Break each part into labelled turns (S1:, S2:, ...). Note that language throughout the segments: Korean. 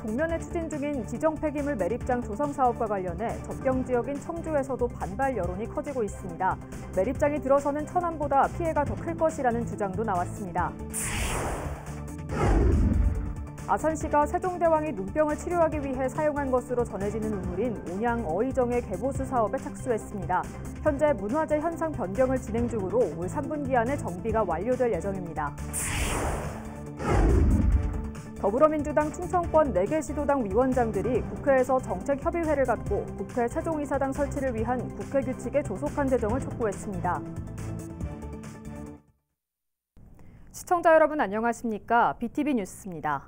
S1: 동면에 추진 중인 지정 폐기물 매립장 조성 사업과 관련해 접경 지역인 청주에서도 반발 여론이 커지고 있습니다. 매립장이 들어서는 천안보다 피해가 더 클 것이라는 주장도 나왔습니다. 아산시가 세종대왕이 눈병을 치료하기 위해 사용한 것으로 전해지는 우물인 온양 어의정의 개보수 사업에 착수했습니다. 현재 문화재 현상 변경을 진행 중으로 올 3분기 안에 정비가 완료될 예정입니다. 더불어민주당 충청권 4개 시도당 위원장들이 국회에서 정책협의회를 갖고 국회 세종이사당 설치를 위한 국회 규칙에 조속한 제정을 촉구했습니다. 시청자 여러분 안녕하십니까? BTV 뉴스입니다.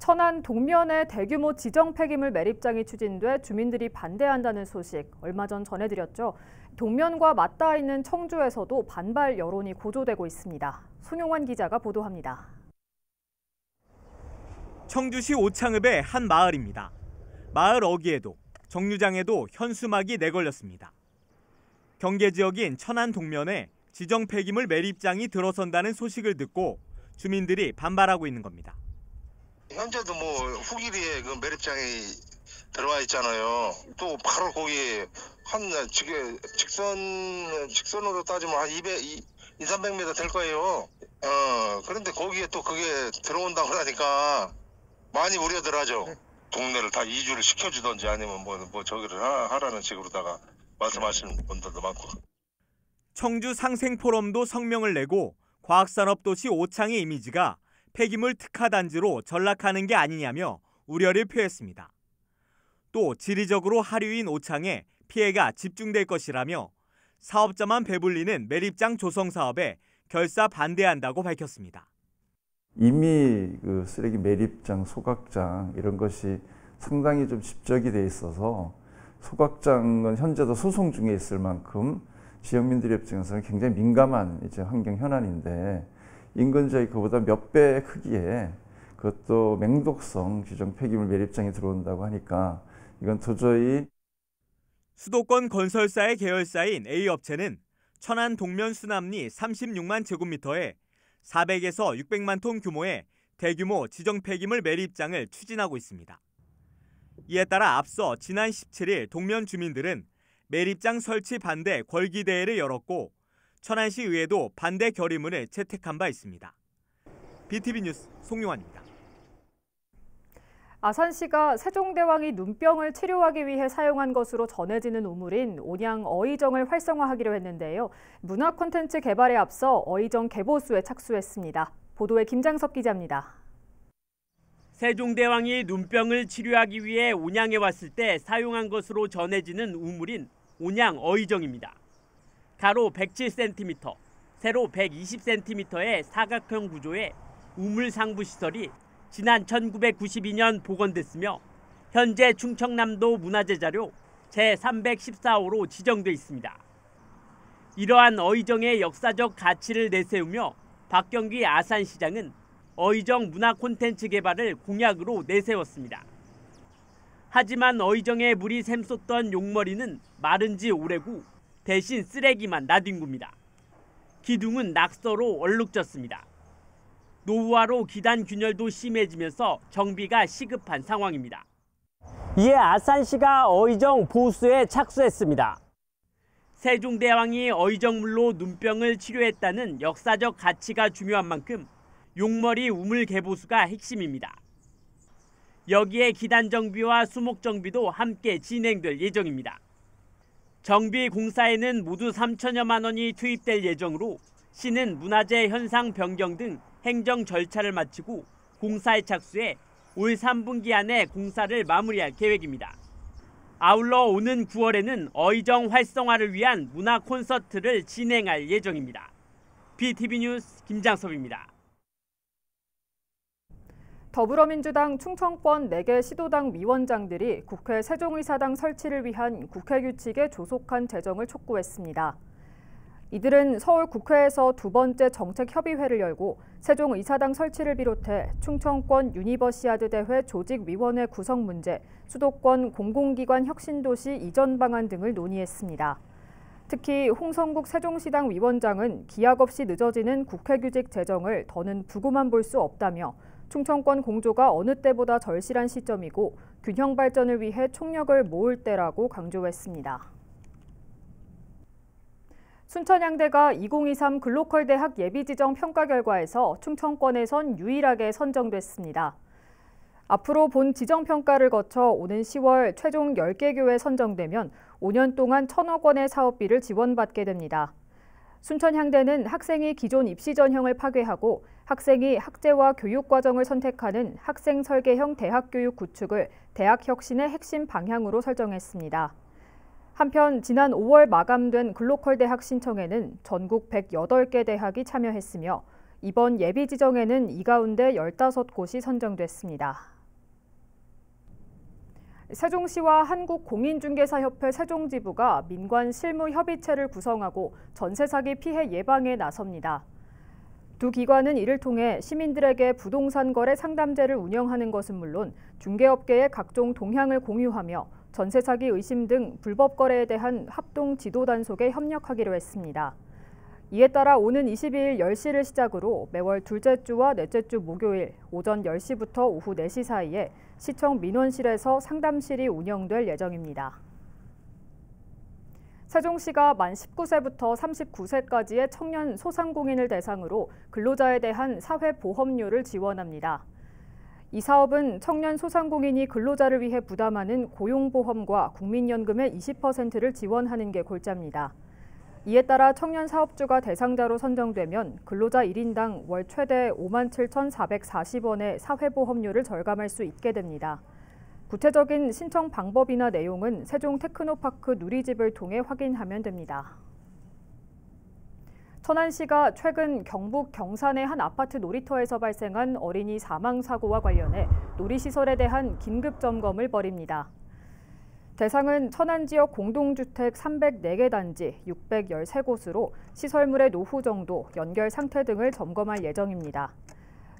S1: 천안 동면에 대규모 지정 폐기물 매립장이 추진돼 주민들이 반대한다는 소식 얼마 전 전해드렸죠. 동면과 맞닿아 있는 청주에서도 반발 여론이 고조되고 있습니다. 송용환 기자가 보도합니다.
S2: 청주시 오창읍의 한 마을입니다. 마을 어귀에도 정류장에도 현수막이 내걸렸습니다. 경계 지역인 천안 동면에 지정 폐기물 매립장이 들어선다는 소식을 듣고 주민들이 반발하고 있는 겁니다.
S3: 현재도 후기리에 그 매립장이 들어와 있잖아요. 또 바로 거기 한 직선으로 따지면 한 200-300m 될 거예요. 그런데 거기에 또 그게 들어온다고 하니까 많이 우려들하죠. 동네를 다 이주를 시켜주던지 아니면 저기를 하라는 식으로다가 말씀하시는 분들도 많고.
S2: 청주 상생포럼도 성명을 내고 과학산업도시 오창의 이미지가 폐기물 특화단지로 전락하는 게 아니냐며 우려를 표했습니다. 또 지리적으로 하류인 오창에 피해가 집중될 것이라며 사업자만 배불리는 매립장 조성 사업에 결사 반대한다고 밝혔습니다.
S4: 이미 그 쓰레기 매립장, 소각장 이런 것이 상당히 좀 집적이 돼 있어서 소각장은 현재도 소송 중에 있을 만큼 지역민들 입장에서는 굉장히 민감한 환경 현안인데 인근 지역이 그보다 몇 배 크기에 그것도 맹독성 지정 폐기물 매립장이 들어온다고 하니까 이건 도저히.
S2: 수도권 건설사의 계열사인 A업체는 천안 동면 수납리 36만 제곱미터에 400에서 600만 톤 규모의 대규모 지정 폐기물 매립장을 추진하고 있습니다. 이에 따라 앞서 지난 17일 동면 주민들은 매립장 설치 반대 궐기대회를 열었고 천안시 의회도 반대 결의문을 채택한 바 있습니다. BTV 뉴스 송용환입니다.
S1: 아산시가 세종대왕이 눈병을 치료하기 위해 사용한 것으로 전해지는 우물인 온양 어의정을 활성화하기로 했는데요. 문화 콘텐츠 개발에 앞서 어의정 개보수에 착수했습니다. 보도에 김장섭 기자입니다.
S5: 세종대왕이 눈병을 치료하기 위해 온양에 왔을 때 사용한 것으로 전해지는 우물인 온양 어의정입니다. 가로 107cm, 세로 120cm의 사각형 구조의 우물 상부 시설이 지난 1992년 복원됐으며 현재 충청남도 문화재 자료 제314호로 지정돼 있습니다. 이러한 어의정의 역사적 가치를 내세우며 박경기 아산시장은 어의정 문화 콘텐츠 개발을 공약으로 내세웠습니다. 하지만 어의정에 물이 샘솟던 용머리는 마른 지 오래고 대신 쓰레기만 나뒹굽니다. 기둥은 낙서로 얼룩졌습니다. 노후화로 기단 균열도 심해지면서 정비가 시급한 상황입니다. 이에 아산시가 어의정 보수에 착수했습니다. 세종대왕이 어의정물로 눈병을 치료했다는 역사적 가치가 중요한 만큼 용머리 우물 개보수가 핵심입니다. 여기에 기단 정비와 수목 정비도 함께 진행될 예정입니다. 정비 공사에는 모두 3천여만 원이 투입될 예정으로 시는 문화재 현상 변경 등 행정 절차를 마치고 공사에 착수해 올 3분기 안에 공사를 마무리할 계획입니다. 아울러 오는 9월에는 어의정 활성화를 위한 문화 콘서트를 진행할 예정입니다. BTV 뉴스 김장섭입니다.
S1: 더불어민주당 충청권 4개 시도당 위원장들이 국회 세종의사당 설치를 위한 국회 규칙에 조속한 제정을 촉구했습니다. 이들은 서울 국회에서 두 번째 정책협의회를 열고 세종의사당 설치를 비롯해 충청권 유니버시아드 대회 조직위원회 구성 문제, 수도권 공공기관 혁신도시 이전 방안 등을 논의했습니다. 특히 홍성국 세종시당 위원장은 기약 없이 늦어지는 국회 규칙 제정을 더는 두고만 볼 수 없다며 충청권 공조가 어느 때보다 절실한 시점이고 균형 발전을 위해 총력을 모을 때라고 강조했습니다. 순천향대가 2023 글로컬 대학 예비지정 평가 결과에서 충청권에선 유일하게 선정됐습니다. 앞으로 본 지정평가를 거쳐 오는 10월 최종 10개 교에 선정되면 5년 동안 1,000억 원의 사업비를 지원받게 됩니다. 순천향대는 학생이 기존 입시 전형을 파괴하고 학생이 학제와 교육과정을 선택하는 학생 설계형 대학교육 구축을 대학 혁신의 핵심 방향으로 설정했습니다. 한편 지난 5월 마감된 글로컬 대학 신청에는 전국 108개 대학이 참여했으며 이번 예비 지정에는 이 가운데 15곳이 선정됐습니다. 세종시와 한국공인중개사협회 세종지부가 민관 실무협의체를 구성하고 전세 사기 피해 예방에 나섭니다. 두 기관은 이를 통해 시민들에게 부동산 거래 상담제를 운영하는 것은 물론 중개업계의 각종 동향을 공유하며 전세 사기 의심 등 불법 거래에 대한 합동 지도 단속에 협력하기로 했습니다. 이에 따라 오는 22일 10시를 시작으로 매월 둘째 주와 넷째 주 목요일 오전 10시부터 오후 4시 사이에 시청 민원실에서 상담실이 운영될 예정입니다. 세종시가 만 19세부터 39세까지의 청년 소상공인을 대상으로 근로자에 대한 사회보험료를 지원합니다. 이 사업은 청년 소상공인이 근로자를 위해 부담하는 고용보험과 국민연금의 20%를 지원하는 게 골자입니다. 이에 따라 청년 사업주가 대상자로 선정되면 근로자 1인당 월 최대 57,440원의 사회보험료를 절감할 수 있게 됩니다. 구체적인 신청 방법이나 내용은 세종 테크노파크 누리집을 통해 확인하면 됩니다. 천안시가 최근 경북 경산의 한 아파트 놀이터에서 발생한 어린이 사망 사고와 관련해 놀이시설에 대한 긴급 점검을 벌입니다. 대상은 천안 지역 공동주택 304개 단지 613곳으로 시설물의 노후 정도, 연결 상태 등을 점검할 예정입니다.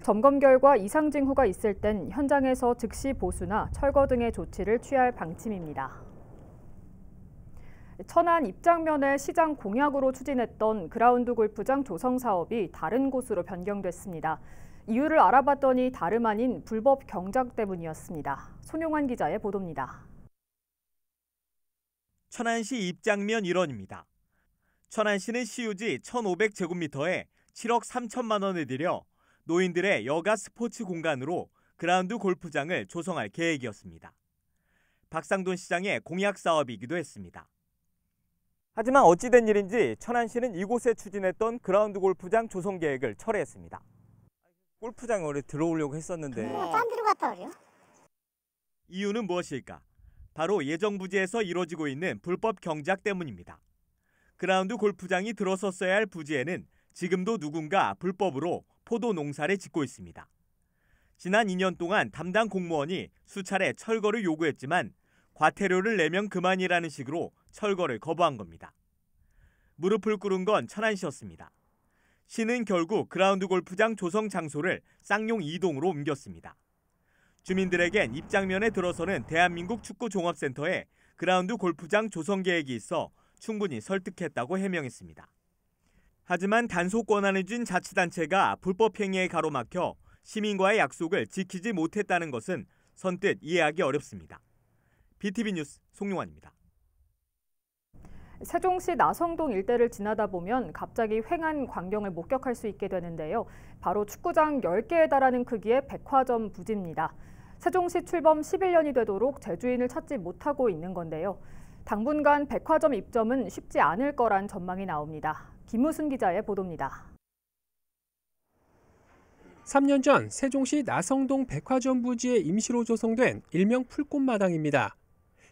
S1: 점검 결과 이상 징후가 있을 땐 현장에서 즉시 보수나 철거 등의 조치를 취할 방침입니다. 천안 입장면을 시장 공약으로 추진했던 그라운드 골프장 조성 사업이 다른 곳으로 변경됐습니다. 이유를 알아봤더니 다름 아닌 불법 경작 때문이었습니다. 손용환 기자의 보도입니다.
S2: 천안시 입장면 일원입니다. 천안시는 시유지 1,500제곱미터에 7억 3천만 원을 들여 노인들의 여가 스포츠 공간으로 그라운드 골프장을 조성할 계획이었습니다. 박상돈 시장의 공약 사업이기도 했습니다. 하지만 어찌된 일인지 천안시는 이곳에 추진했던 그라운드 골프장 조성 계획을 철회했습니다. 골프장에 원래 들어오려고 했었는데
S6: 딴 데로 갔다 그래요?
S2: 이유는 무엇일까? 바로 예정부지에서 이루어지고 있는 불법 경작 때문입니다. 그라운드 골프장이 들어섰어야 할 부지에는 지금도 누군가 불법으로 포도 농사를 짓고 있습니다. 지난 2년 동안 담당 공무원이 수차례 철거를 요구했지만 과태료를 내면 그만이라는 식으로 철거를 거부한 겁니다. 무릎을 꿇은 건 천안시였습니다. 시는 결국 그라운드 골프장 조성 장소를 쌍용 2동으로 옮겼습니다. 주민들에겐 입장면에 들어서는 대한민국 축구종합센터에 그라운드 골프장 조성 계획이 있어 충분히 설득했다고 해명했습니다. 하지만 단속 권한을 준 자치단체가 불법 행위에 가로막혀 시민과의 약속을 지키지 못했다는 것은 선뜻 이해하기 어렵습니다. BTV 뉴스 송용환입니다.
S1: 세종시 나성동 일대를 지나다 보면 갑자기 횡한 광경을 목격할 수 있게 되는데요. 바로 축구장 10개에 달하는 크기의 백화점 부지입니다. 세종시 출범 11년이 되도록 재주인을 찾지 못하고 있는 건데요. 당분간 백화점 입점은 쉽지 않을 거란 전망이 나옵니다. 김우순 기자의 보도입니다.
S7: 3년 전 세종시 나성동 백화점 부지에 임시로 조성된 일명 풀꽃마당입니다.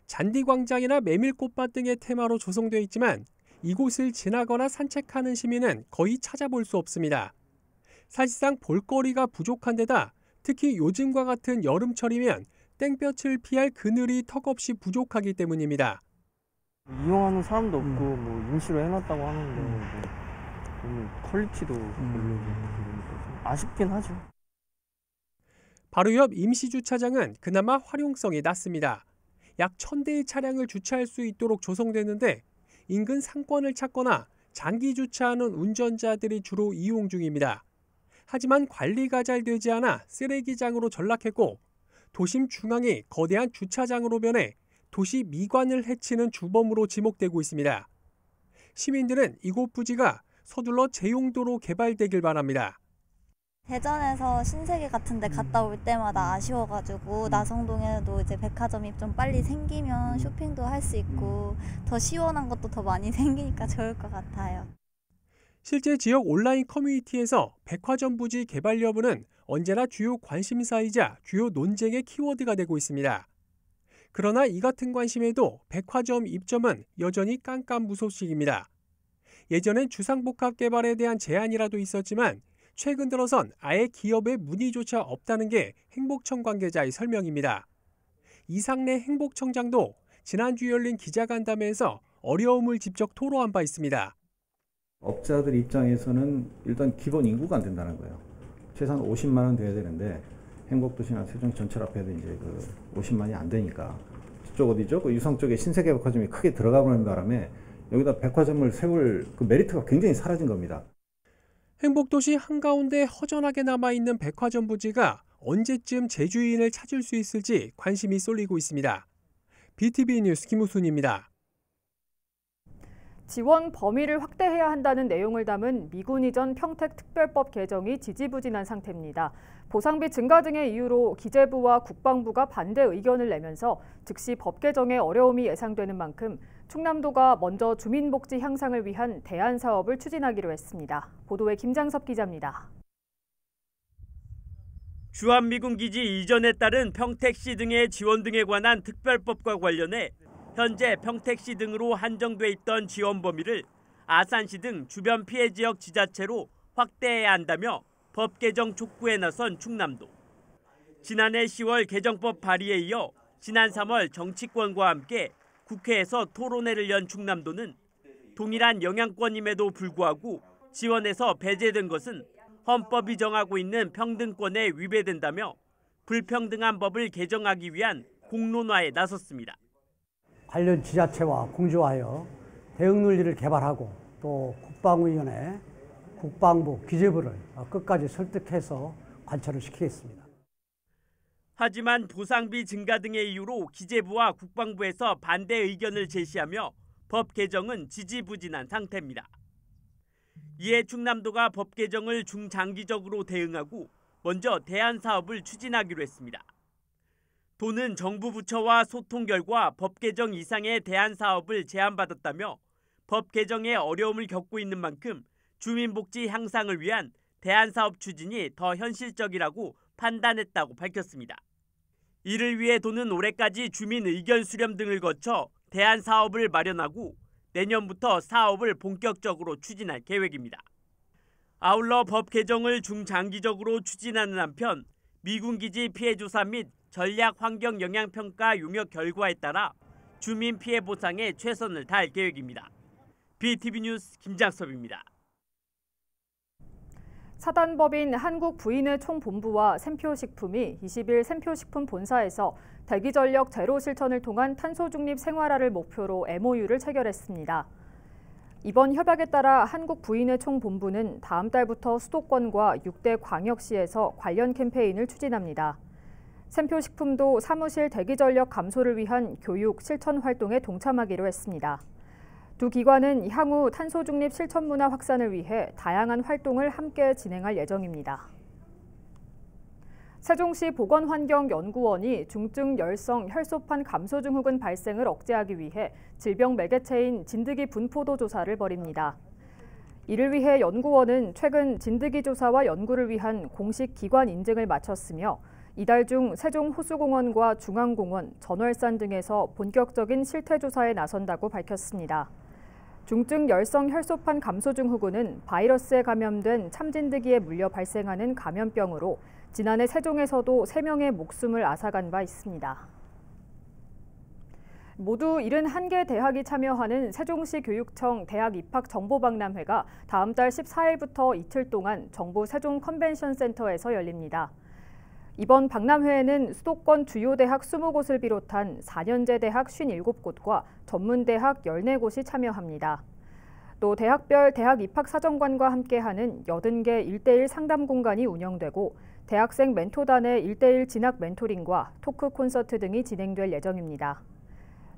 S7: 잔디광장이나 메밀꽃밭 등의 테마로 조성되어 있지만 이곳을 지나거나 산책하는 시민은 거의 찾아볼 수 없습니다. 사실상 볼거리가 부족한 데다 특히 요즘과 같은 여름철이면 땡볕을 피할 그늘이 턱없이 부족하기 때문입니다.
S8: 이용하는 사람도 없고 뭐 임시로 해놨다고 하는데 퀄리티도 별로 아쉽긴 하죠.
S7: 바로 옆 임시주차장은 그나마 활용성이 낮습니다. 약 1,000대의 차량을 주차할 수 있도록 조성됐는데 인근 상권을 찾거나 장기 주차하는 운전자들이 주로 이용 중입니다. 하지만 관리가 잘 되지 않아 쓰레기장으로 전락했고 도심 중앙이 거대한 주차장으로 변해 도시 미관을 해치는 주범으로 지목되고 있습니다. 시민들은 이곳 부지가 서둘러 재용도로 개발되길 바랍니다.
S6: 대전에서 신세계 같은 데 갔다 올 때마다 아쉬워가지고 나성동에도 이제 백화점이 좀 빨리 생기면 쇼핑도 할 수 있고 더 시원한 것도 더 많이 생기니까 좋을 것 같아요.
S7: 실제 지역 온라인 커뮤니티에서 백화점 부지 개발 여부는 언제나 주요 관심사이자 주요 논쟁의 키워드가 되고 있습니다. 그러나 이 같은 관심에도 백화점 입점은 여전히 깜깜무소식입니다. 예전엔 주상복합 개발에 대한 제안이라도 있었지만 최근 들어선 아예 기업의 문의조차 없다는 게 행복청 관계자의 설명입니다. 이상래 행복청장도 지난주 열린 기자간담회에서 어려움을 직접 토로한 바 있습니다.
S9: 업자들 입장에서는 일단 기본 인구가 안 된다는 거예요. 최소한 50만 원 돼야 되는데 행복도시나 세종 전철 앞에도 이제 50만이 안 되니까 저쪽 어디죠? 유성 쪽에 신세계 백화점이 크게 들어가 버리는 바람에 여기다 백화점을 세울 메리트가 굉장히 사라진 겁니다.
S7: 행복도시 한가운데 허전하게 남아있는 백화점 부지가 언제쯤 재주인을 찾을 수 있을지 관심이 쏠리고 있습니다. BTV 뉴스 김우순입니다.
S1: 지원 범위를 확대해야 한다는 내용을 담은 미군 이전 평택특별법 개정이 지지부진한 상태입니다. 보상비 증가 등의 이유로 기재부와 국방부가 반대 의견을 내면서 즉시 법 개정에 어려움이 예상되는 만큼 충남도가 먼저 주민복지 향상을 위한 대안 사업을 추진하기로 했습니다. 보도에 김장섭 기자입니다.
S5: 주한미군 기지 이전에 따른 평택시 등의 지원 등에 관한 특별법과 관련해 현재 평택시 등으로 한정돼 있던 지원 범위를 아산시 등 주변 피해 지역 지자체로 확대해야 한다며 법 개정 촉구에 나선 충남도. 지난해 10월 개정법 발의에 이어 지난 3월 정치권과 함께 국회에서 토론회를 연 충남도는 동일한 영향권임에도 불구하고 지원에서 배제된 것은 헌법이 정하고 있는 평등권에 위배된다며 불평등한 법을 개정하기 위한 공론화에 나섰습니다.
S10: 관련 지자체와 공조하여 대응 논리를 개발하고 또 국방위원회, 국방부, 기재부를 끝까지 설득해서 관철을 시키겠습니다.
S5: 하지만 보상비 증가 등의 이유로 기재부와 국방부에서 반대 의견을 제시하며 법 개정은 지지부진한 상태입니다. 이에 충남도가 법 개정을 중장기적으로 대응하고 먼저 대안 사업을 추진하기로 했습니다. 도는 정부 부처와 소통 결과 법 개정 이상의 대안 사업을 제안받았다며 법 개정에 어려움을 겪고 있는 만큼 주민복지 향상을 위한 대안 사업 추진이 더 현실적이라고 판단했다고 밝혔습니다. 이를 위해 도는 올해까지 주민 의견 수렴 등을 거쳐 대안 사업을 마련하고 내년부터 사업을 본격적으로 추진할 계획입니다. 아울러 법 개정을 중장기적으로 추진하는 한편 미군기지 피해 조사 및 전략 환경 영향평가 용역 결과에 따라 주민 피해 보상에 최선을 다할 계획입니다. BTV 뉴스 김장섭입니다.
S1: 사단법인 한국부인의 총본부와 샘표식품이 20일 샘표식품 본사에서 대기전력 제로 실천을 통한 탄소중립 생활화를 목표로 MOU를 체결했습니다. 이번 협약에 따라 한국부인의 총본부는 다음 달부터 수도권과 6대 광역시에서 관련 캠페인을 추진합니다. 샘표식품도 사무실 대기전력 감소를 위한 교육 실천 활동에 동참하기로 했습니다. 두 기관은 향후 탄소중립 실천 문화 확산을 위해 다양한 활동을 함께 진행할 예정입니다. 세종시 보건환경연구원이 중증 열성 혈소판 감소 증후군 발생을 억제하기 위해 질병 매개체인 진드기 분포도 조사를 벌입니다. 이를 위해 연구원은 최근 진드기 조사와 연구를 위한 공식 기관 인증을 마쳤으며 이달 중 세종호수공원과 중앙공원, 전월산 등에서 본격적인 실태조사에 나선다고 밝혔습니다. 중증 열성 혈소판 감소 증후군은 바이러스에 감염된 참진드기에 물려 발생하는 감염병으로 지난해 세종에서도 3명의 목숨을 앗아간 바 있습니다. 모두 71개 대학이 참여하는 세종시 교육청 대학 입학 정보박람회가 다음 달 14일부터 이틀 동안 정부 세종 컨벤션 센터에서 열립니다. 이번 박람회에는 수도권 주요 대학 20곳을 비롯한 4년제 대학 57곳과 전문대학 14곳이 참여합니다. 또 대학별 대학 입학사정관과 함께하는 80개 1:1 상담 공간이 운영되고 대학생 멘토단의 1:1 진학 멘토링과 토크 콘서트 등이 진행될 예정입니다.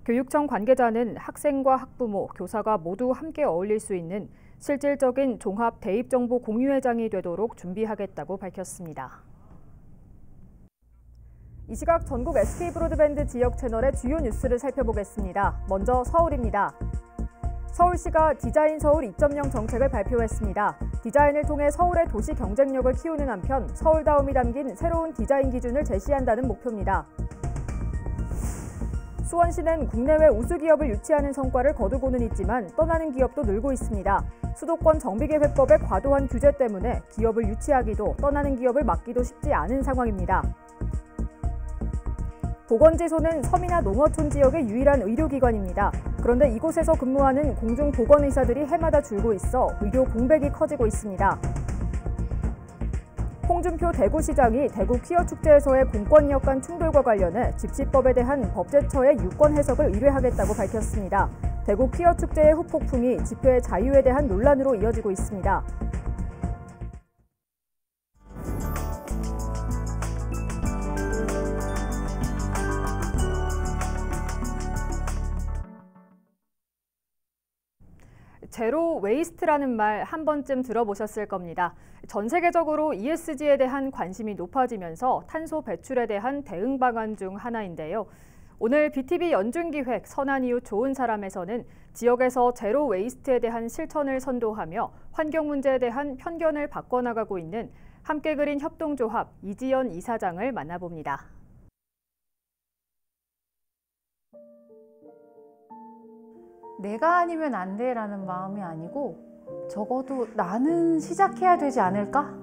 S1: 교육청 관계자는 학생과 학부모, 교사가 모두 함께 어울릴 수 있는 실질적인 종합 대입정보 공유회장이 되도록 준비하겠다고 밝혔습니다. 이 시각 전국 SK브로드밴드 지역 채널의 주요 뉴스를 살펴보겠습니다. 먼저 서울입니다. 서울시가 디자인 서울 2.0 정책을 발표했습니다. 디자인을 통해 서울의 도시 경쟁력을 키우는 한편 서울다움이 담긴 새로운 디자인 기준을 제시한다는 목표입니다. 수원시는 국내외 우수기업을 유치하는 성과를 거두고는 있지만 떠나는 기업도 늘고 있습니다. 수도권 정비계획법의 과도한 규제 때문에 기업을 유치하기도 떠나는 기업을 막기도 쉽지 않은 상황입니다. 보건지소는 섬이나 농어촌 지역의 유일한 의료기관입니다. 그런데 이곳에서 근무하는 공중보건의사들이 해마다 줄고 있어 의료 공백이 커지고 있습니다. 홍준표 대구시장이 대구 퀴어축제에서의 공권력 간 충돌과 관련해 집시법에 대한 법제처의 유권 해석을 의뢰하겠다고 밝혔습니다. 대구 퀴어축제의 후폭풍이 집회 자유에 대한 논란으로 이어지고 있습니다. 제로 웨이스트라는 말 한 번쯤 들어보셨을 겁니다. 전 세계적으로 ESG에 대한 관심이 높아지면서 탄소 배출에 대한 대응 방안 중 하나인데요. 오늘 BTV 연중기획 선한 이웃 좋은 사람에서는 지역에서 제로 웨이스트에 대한 실천을 선도하며 환경 문제에 대한 편견을 바꿔나가고 있는 함께 그린 협동조합 이지연 이사장을 만나봅니다.
S11: 내가 아니면 안 돼라는 마음이 아니고 적어도 나는 시작해야 되지 않을까?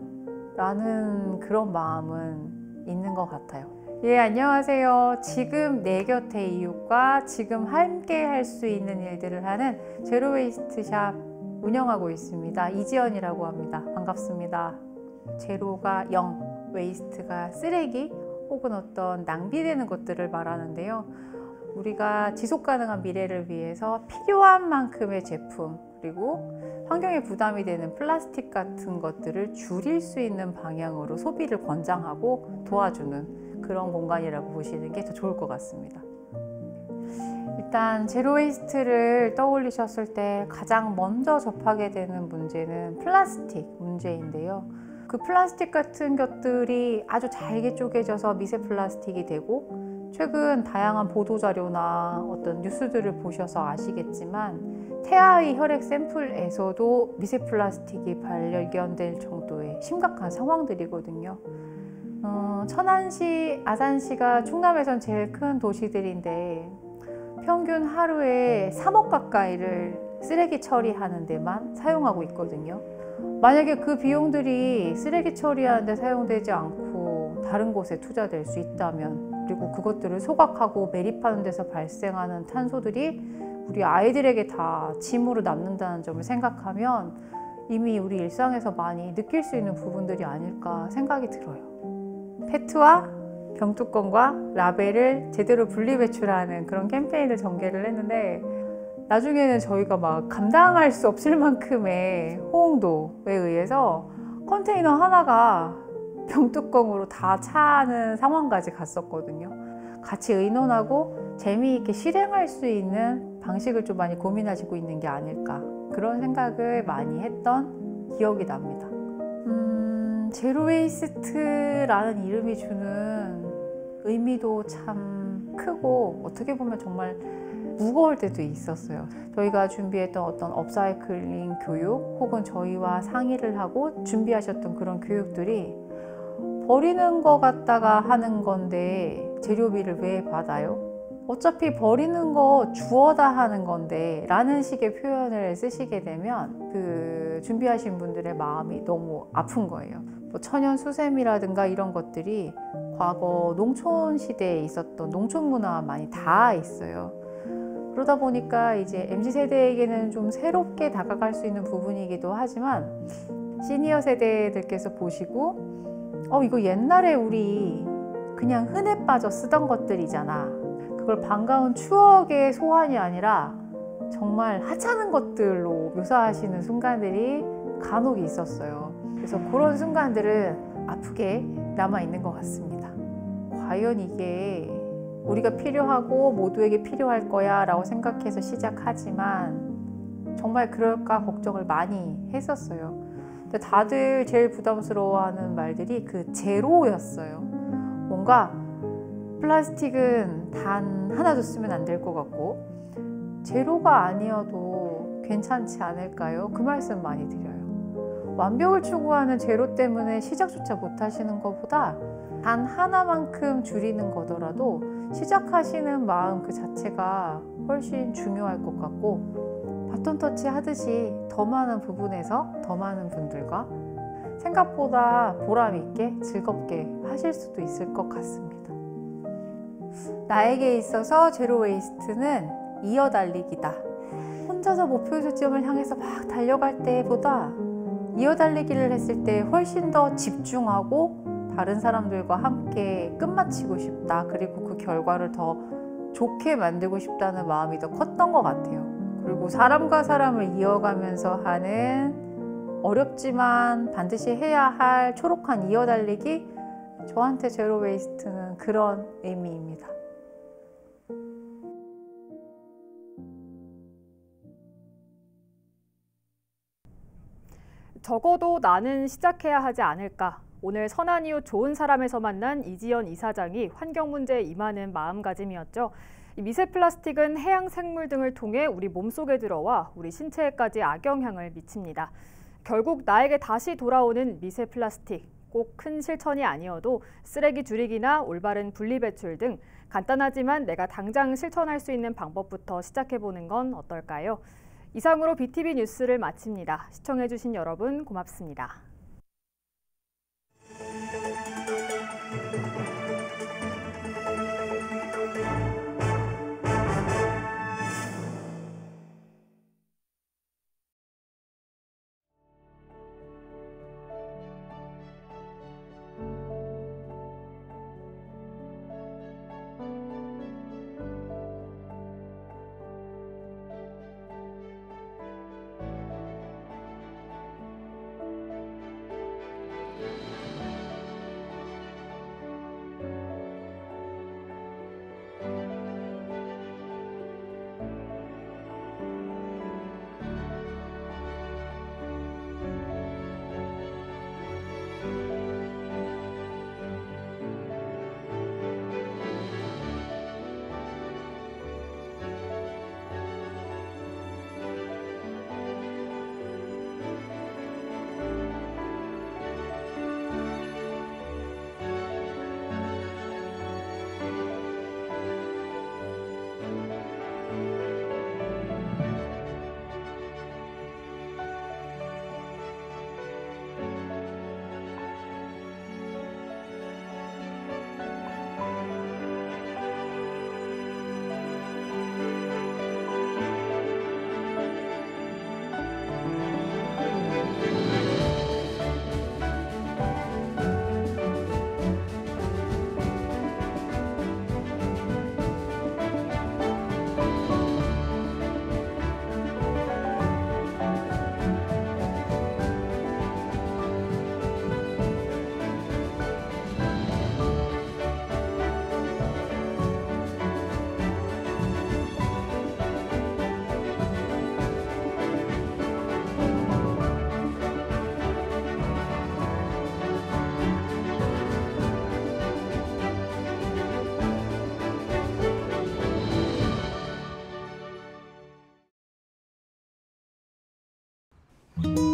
S11: 라는 그런 마음은 있는 것 같아요. 예, 안녕하세요. 지금 내 곁의 이웃과 지금 함께 할 수 있는 일들을 하는 제로웨이스트 샵 운영하고 있습니다. 이지연이라고 합니다. 반갑습니다. 제로가 0, 웨이스트가 쓰레기 혹은 어떤 낭비되는 것들을 말하는데요. 우리가 지속가능한 미래를 위해서 필요한 만큼의 제품 그리고 환경에 부담이 되는 플라스틱 같은 것들을 줄일 수 있는 방향으로 소비를 권장하고 도와주는 그런 공간이라고 보시는 게 더 좋을 것 같습니다. 일단 제로웨이스트를 떠올리셨을 때 가장 먼저 접하게 되는 문제는 플라스틱 문제인데요. 그 플라스틱 같은 것들이 아주 잘게 쪼개져서 미세 플라스틱이 되고 최근 다양한 보도자료나 어떤 뉴스들을 보셔서 아시겠지만 태아의 혈액 샘플에서도 미세 플라스틱이 발견될 정도의 심각한 상황들이거든요. 천안시, 아산시가 충남에선 제일 큰 도시들인데 평균 하루에 3억 가까이를 쓰레기 처리하는 데만 사용하고 있거든요. 만약에 그 비용들이 쓰레기 처리하는 데 사용되지 않고 다른 곳에 투자될 수 있다면 그리고 그것들을 소각하고 매립하는 데서 발생하는 탄소들이 우리 아이들에게 다 짐으로 남는다는 점을 생각하면 이미 우리 일상에서 많이 느낄 수 있는 부분들이 아닐까 생각이 들어요. 페트와 병뚜껑과 라벨을 제대로 분리배출하는 그런 캠페인을 전개를 했는데 나중에는 저희가 막 감당할 수 없을 만큼의 호응도에 의해서 컨테이너 하나가 병뚜껑으로 다 차는 상황까지 갔었거든요. 같이 의논하고 재미있게 실행할 수 있는 방식을 좀 많이 고민하시고 있는 게 아닐까 그런 생각을 많이 했던 기억이 납니다. 제로웨이스트라는 이름이 주는 의미도 참 크고 어떻게 보면 정말 무거울 때도 있었어요. 저희가 준비했던 어떤 업사이클링 교육 혹은 저희와 상의를 하고 준비하셨던 그런 교육들이 버리는 거 갖다가 하는 건데 재료비를 왜 받아요? 어차피 버리는 거 주워다 하는 건데 라는 식의 표현을 쓰시게 되면 그 준비하신 분들의 마음이 너무 아픈 거예요. 뭐 천연 수세미라든가 이런 것들이 과거 농촌 시대에 있었던 농촌 문화와 많이 닿아 있어요. 그러다 보니까 이제 MZ세대에게는 좀 새롭게 다가갈 수 있는 부분이기도 하지만 시니어 세대들께서 보시고 이거 옛날에 우리 그냥 흔해 빠져 쓰던 것들이잖아. 그걸 반가운 추억의 소환이 아니라 정말 하찮은 것들로 묘사하시는 순간들이 간혹 있었어요. 그래서 그런 순간들은 아프게 남아있는 것 같습니다. 과연 이게 우리가 필요하고 모두에게 필요할 거야 라고 생각해서 시작하지만 정말 그럴까 걱정을 많이 했었어요. 근데 다들 제일 부담스러워하는 말들이 그 제로였어요. 뭔가 플라스틱은 단 하나도 쓰면 안 될 것 같고 제로가 아니어도 괜찮지 않을까요? 그 말씀 많이 드려요. 완벽을 추구하는 제로 때문에 시작조차 못 하시는 것보다 단 하나만큼 줄이는 거더라도 시작하시는 마음 그 자체가 훨씬 중요할 것 같고 바톤 터치 하듯이 더 많은 부분에서 더 많은 분들과 생각보다 보람 있게 즐겁게 하실 수도 있을 것 같습니다. 나에게 있어서 제로 웨이스트는 이어달리기다. 혼자서 목표 지점을 향해서 막 달려갈 때보다 이어달리기를 했을 때 훨씬 더 집중하고 다른 사람들과 함께 끝마치고 싶다. 그리고 그 결과를 더 좋게 만들고 싶다는 마음이 더 컸던 것 같아요. 그리고 사람과 사람을 이어가면서 하는 어렵지만 반드시 해야 할 초록한 이어달리기, 저한테 제로 웨이스트는 그런 의미입니다.
S1: 적어도 나는 시작해야 하지 않을까. 오늘 선한 이웃 좋은 사람에서 만난 이지연 이사장이 환경 문제에 임하는 마음가짐이었죠. 미세 플라스틱은 해양 생물 등을 통해 우리 몸속에 들어와 우리 신체에까지 악영향을 미칩니다. 결국 나에게 다시 돌아오는 미세 플라스틱. 꼭 큰 실천이 아니어도 쓰레기 줄이기나 올바른 분리배출 등 간단하지만 내가 당장 실천할 수 있는 방법부터 시작해보는 건 어떨까요? 이상으로 BTV 뉴스를 마칩니다. 시청해주신 여러분 고맙습니다.
S12: you.